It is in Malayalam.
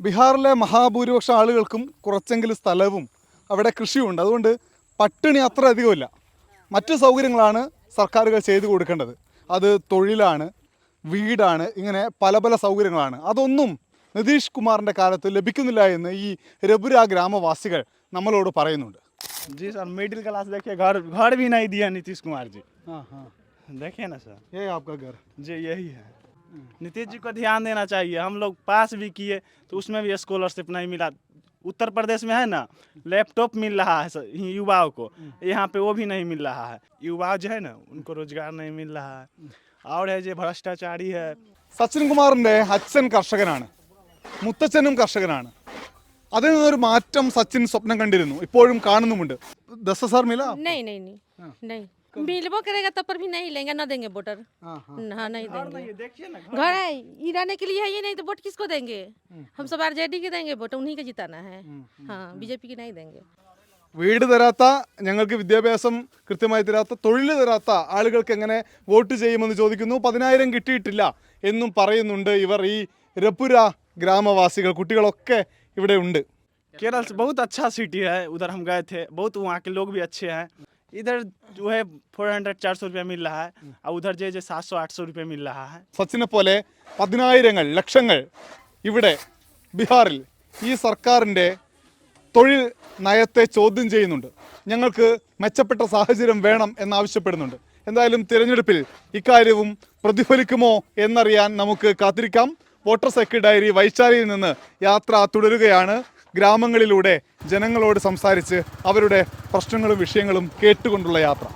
ബീഹാറിലെ മഹാഭൂരിപക്ഷം ആളുകൾക്കും കുറച്ചെങ്കിലും സ്ഥലവും അവിടെ കൃഷിയുണ്ട്. അതുകൊണ്ട് പട്ടിണി അത്ര അധികമില്ല. മറ്റു സൗകര്യങ്ങളാണ് സർക്കാരുകൾ ചെയ്തു കൊടുക്കേണ്ടത്. അത് തൊഴിലാണ്, വീടാണ്, ഇങ്ങനെ പല പല സൗകര്യങ്ങളാണ്. അതൊന്നും നിതീഷ് കുമാറിൻ്റെ കാലത്ത് ലഭിക്കുന്നില്ല എന്ന് ഈ രപുര ഗ്രാമവാസികൾ നമ്മളോട് പറയുന്നുണ്ട്. जी सर, मिडिल क्लास देखिए, घर घर भी नहीं दिया नीतीश कुमार जी। हाँ हाँ, देखिए ना सर, ये आपका घर जी यही है। नीतीश जी को ध्यान देना चाहिए। हम लोग पास भी किए तो उसमें भी स्कॉलरशिप नहीं मिला। उत्तर प्रदेश में है ना, लैपटॉप मिल रहा है युवाओं को, यहाँ पे वो भी नहीं मिल रहा है। युवा जो है ना, उनको रोजगार नहीं मिल रहा है। और है जो भ्रष्टाचारी है। സച്ചിൻ കുമാറിൻ്റെ അച്ഛൻ കർഷകനാണ്, മുത്തച്ഛനും കർഷകനാണ്. അതിൽ നിന്നൊരു മാറ്റം സച്ചിൻ സ്വപ്നം കണ്ടിരുന്നു, ഇപ്പോഴും കാണുന്നുമുണ്ട്. 10,000 मिला? नहीं नहीं नहीं नहीं मिलबो करेगा तब पर भी नहीं लेंगे, ना देंगे वोटर। हाँ नहीं देंगे। देखिए ना, घर है ये रहने के लिए है, ये नहीं तो वोट किसको देंगे? हम सब आरजेडी के देंगे वोट, उन्हीं के जिताना है। हाँ बीजेपी की नहीं देंगे। വീട് തരാത്ത, ഞങ്ങൾക്ക് വിദ്യാഭ്യാസം കൃത്യമായി തരാത്ത, തൊഴിൽ തരാത്ത ആളുകൾക്ക് എങ്ങനെ വോട്ട് ചെയ്യുമെന്ന് ചോദിക്കുന്നു. 10,000 കിട്ടിയിട്ടില്ല എന്നും പറയുന്നുണ്ട് ഇവർ, ഈ രപുര ഗ്രാമവാസികൾ. കുട്ടികളൊക്കെ ഇവിടെ ഉണ്ട്. केरल से बहुत अच्छा सिटी है, उधर हम गए थे, बहुत वहाँ के लोग भी अच्छे हैं। इधर जो है 400-400 रुपया मिल रहा है, और उधर जो 700-800 रुपया मिल रहा है। സച്ചിനെ പോലെ 10,000 ലക്ഷങ്ങൾ ഇവിടെ ബീഹാറിൽ ഈ സർക്കാരിൻ്റെ തൊഴിൽ നയത്തെ ചോദ്യം ചെയ്യുന്നുണ്ട്. ഞങ്ങൾക്ക് മെച്ചപ്പെട്ട സാഹചര്യം വേണം എന്നാവശ്യപ്പെടുന്നുണ്ട്. എന്തായാലും തിരഞ്ഞെടുപ്പിൽ ഇക്കാര്യവും പ്രതിഫലിക്കുമോ എന്നറിയാൻ നമുക്ക് കാത്തിരിക്കാം. വോട്ടർ സെക്രട്ടറി ഡയറി വൈശാലിയിൽ നിന്ന് യാത്ര തുടരുകയാണ്. ഗ്രാമങ്ങളിലൂടെ ജനങ്ങളോട് സംസാരിച്ച് അവരുടെ പ്രശ്നങ്ങളും വിഷയങ്ങളും കേട്ടുകൊണ്ടുള്ള യാത്ര.